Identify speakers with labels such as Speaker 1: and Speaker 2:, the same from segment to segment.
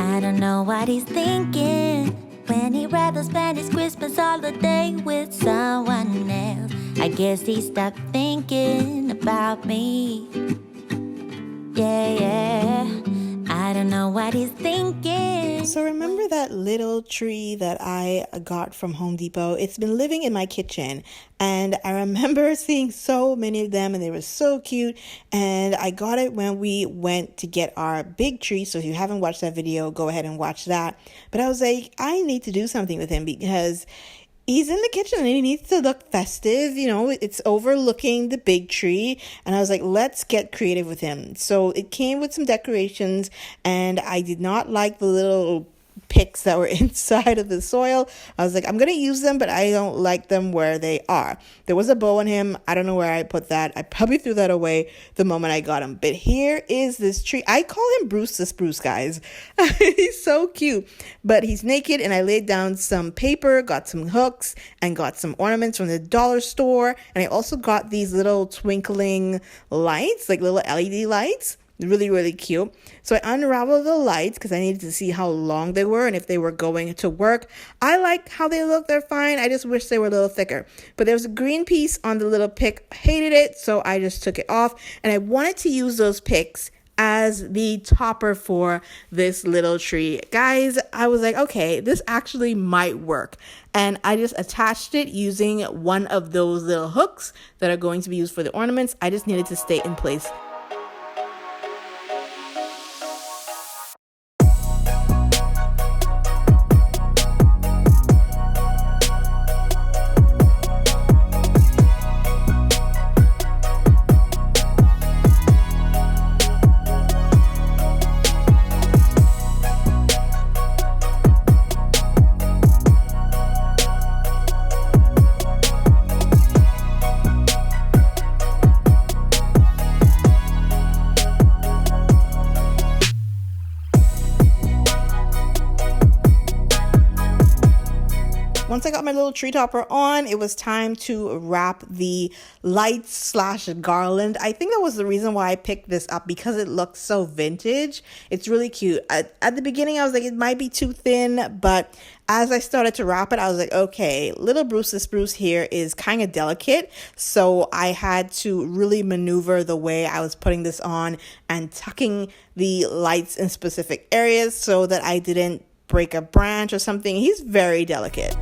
Speaker 1: I don't know what he's thinking when he'd rather spend his Christmas holiday with someone else. I guess he stopped thinking about me. Yeah, I don't know what he's thinking.
Speaker 2: So remember that little tree that I got from Home Depot? It's been living in my kitchen, and I remember seeing so many of them, and they were so cute. And I got it when we went to get our big tree. So if you haven't watched that video, go ahead and watch that. But I was like, I need to do something with him because he's in the kitchen and he needs to look festive. You know, it's overlooking the big tree. And I was like, let's get creative with him. So it came with some decorations, and I did not like the little picks that were inside of the soil. I was like, I'm going to use them, but I don't like them where they are. There was a bow on him. I don't know where I put that. I probably threw that away the moment I got him. But here is this tree. I call him Bruce the Spruce, guys. He's so cute. But he's naked, and I laid down some paper, got some hooks, and got some ornaments from the dollar store. And I also got these little twinkling lights, like little LED lights. Really, really cute. So I unraveled the lights because I needed to see how long they were and if they were going to work. I like how they look. They're fine. I just wish they were a little thicker. But there was a green piece on the little pick. Hated it. So I just took it off. And I wanted to use those picks as the topper for this little tree. Guys, I was like, okay, this actually might work. And I just attached it using one of those little hooks that are going to be used for the ornaments. I just needed to stay in place. Once I got my little tree topper on, it was time to wrap the lights / garland. I think that was the reason why I picked this up, because it looks so vintage. It's really cute. At the beginning, I was like, it might be too thin, but as I started to wrap it, I was like, okay, little Bruce the Spruce here is kind of delicate. So I had to really maneuver the way I was putting this on and tucking the lights in specific areas so that I didn't break a branch or something. He's very delicate.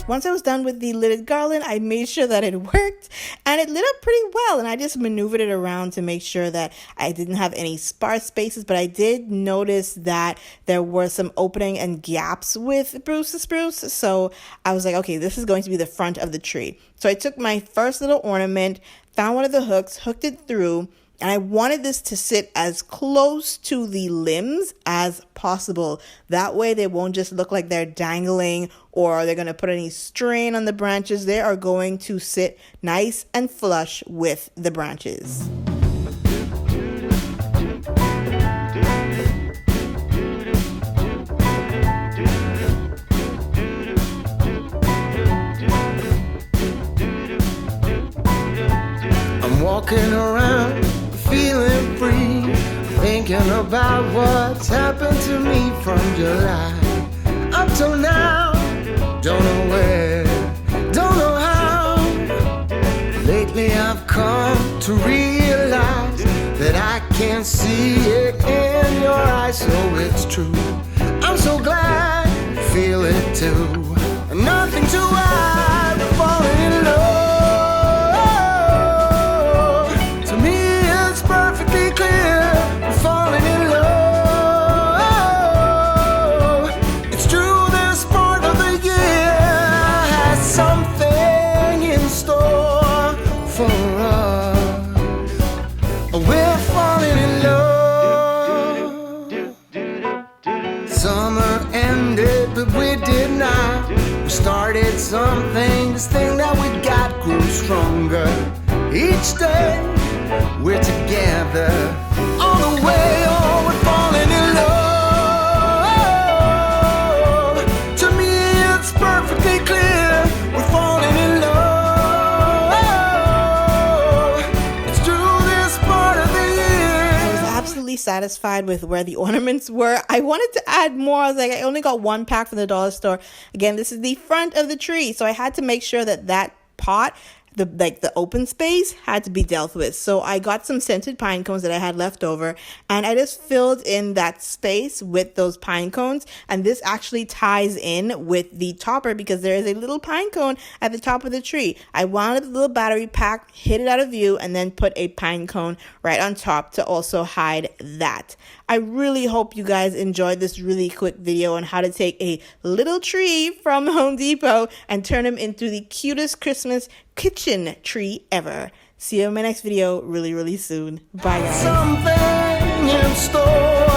Speaker 2: Once I was done with the lidded garland, I made sure that it worked, and it lit up pretty well, and I just maneuvered it around to make sure that I didn't have any sparse spaces. But I did notice that there were some opening and gaps with Bruce the Spruce, so I was like, okay, this is going to be the front of the tree. So I took my first little ornament, found one of the hooks, hooked it through, and I wanted this to sit as close to the limbs as possible. That way they won't just look like they're dangling or they're going to put any strain on the branches. They are going to sit nice and flush with the branches.
Speaker 3: I'm walking around feeling free, thinking about what's happened to me from July up till now. Don't know where, don't know how. Lately I've come to realize that I can see it in your eyes, so it's true. I'm so glad you feel it too. Nothing to hide, we're falling in love. To me it's perfectly clear, we're falling in love. It's true, this part of the year has something in store for us. We're falling in love. Summer ended, but we did not. We started something. This thing that we got grew stronger. Each day we're together. On the way, oh, we're falling in love. To me, it's perfectly clear. We're falling in love. It's true, this part of the year.
Speaker 2: I was absolutely satisfied with where the ornaments were. I wanted to add more. I was like, I only got one pack from the dollar store. Again, this is the front of the tree, so I had to make sure that that pot, the open space, had to be dealt with. So I got some scented pine cones that I had left over, and I just filled in that space with those pine cones. And this actually ties in with the topper because there is a little pine cone at the top of the tree. I wound up the little battery pack, hid it out of view, and then put a pine cone right on top to also hide that. I really hope you guys enjoyed this really quick video on how to take a little tree from Home Depot and turn him into the cutest Christmas kitchen tree ever. See you in my next video really, really soon. Bye, guys.
Speaker 3: Something in store.